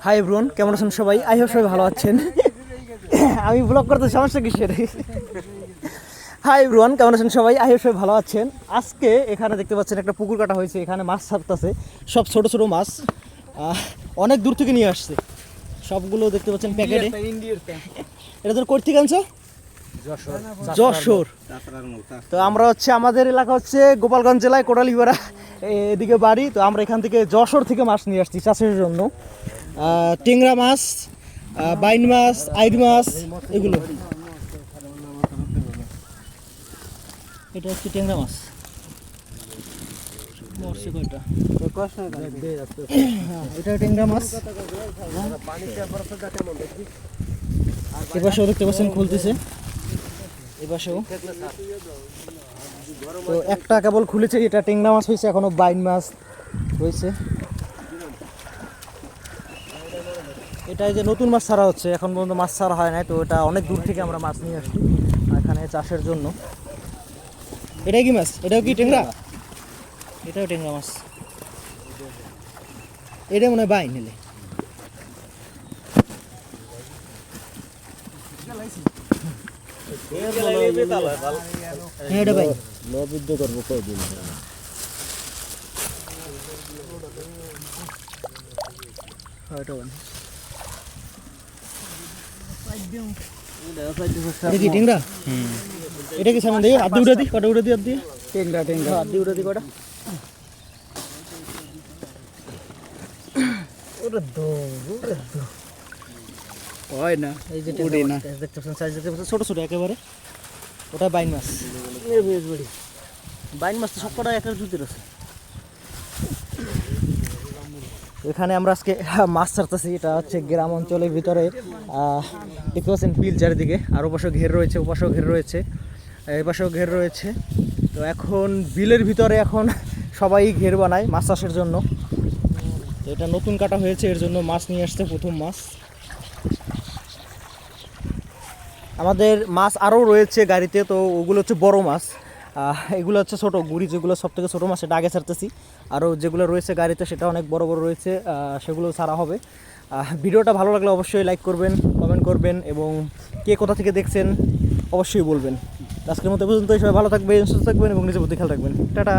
Hi everyone, কেমন আছেন সবাই? আই হোপ সবাই ভালো আছেন। আমি ব্লগ করতে সমস্যা কিসের? হাই এভরিওয়ান, কেমন আছেন সবাই? আই হোপ সবাই ভালো আছেন। আজকে এখানে দেখতে পাচ্ছেন একটা পুকুর কাটা হয়েছে, এখানে মাছ ছাড়তেছে, সব ছোট ছোট মাছ, অনেক দূর থেকে নিয়ে আসছে। সবগুলো দেখতে পাচ্ছেন প্যাকেটে। এটা তোর কোথা থেকে আনছো? যশোর। তো আমরা হচ্ছে, আমাদের এলাকা হচ্ছে গোপালগঞ্জ জেলায় কোটালীপাড়া, এদিকে বাড়ি। তো আমরা এখান থেকে যশোর থেকে মাছ নিয়ে আসছি চাষের জন্য। টেংরা মাছ, বাইন মাছ, আইড মাছ, এগুলো। এটা হচ্ছে টেংরা মাছ। এটা টেংরা মাছ। এপাশেও দেখতে পাচ্ছেন খুলতেছে, এপাশেও। তো একটা কেবল খুলেছে, এটা টেংরা মাছ হয়েছে, এখনো বাইন মাছ হয়েছে। এটা যে নতুন মাছ ছাড়া হচ্ছে, এখন পর্যন্ত মাছ ছাড়া হয় নাই। তো এটা অনেক দূর থেকে আমরা মাছ নিয়ে আসছি এখানে চাষের জন্য। এটা কি মাছ? এটাও কি টেংরা? এটাও টেংরা মাছ। এটা মনে হয় বাইন নিলে। হ্যাঁ, এটা বাইন। লবিদ্ধ করবো কয়দিন? এটা কি টেংরা? এটা কি সামনে দিয়ে আদি উড়ে দি, কটা উড়ে দি? আদি টেংরা, টেংরা আদি উড়ে দি কটা। ওরে দো, ওরে দো। হয় না, এই যে উড়ে না, দেখতে পাচ্ছেন সাইজ দেখতে পাচ্ছেন, ছোট ছোট একেবারে। ওটা বাইন মাছ। বাইন মাছ তো সব কটা একের জুতির আছে। এখানে আমরা আজকে মাছ ছাড়তেছি। এটা হচ্ছে গ্রাম অঞ্চলের ভিতরে, দেখতে পাচ্ছেন বিল চারিদিকে, আর ওপাশেও ঘের রয়েছে, ওপাশেও ঘের রয়েছে, এপাশেও ঘের রয়েছে। তো এখন বিলের ভিতরে এখন সবাই ঘের বানায় মাছ চাষের জন্য। তো এটা নতুন কাটা হয়েছে, এর জন্য মাছ নিয়ে আসছে, প্রথম মাছ। আমাদের মাছ আরও রয়েছে গাড়িতে, তো ওগুলো হচ্ছে বড় মাছ, এগুলো হচ্ছে ছোটো গুড়ি, যেগুলো সব থেকে ছোটো মাছ সেটা আগে ছাড়তেছি। আরও যেগুলো রয়েছে গাড়িতে সেটা অনেক বড় বড় রয়েছে, সেগুলো ছাড়া হবে। ভিডিওটা ভালো লাগলে অবশ্যই লাইক করবেন, কমেন্ট করবেন, এবং কে কোথা থেকে দেখছেন অবশ্যই বলবেন। আজকের মতো পর্যন্ত সবাই ভালো থাকবেন, সুস্থ থাকবেন এবং নিজের প্রতি খেয়াল রাখবেন। টাটা।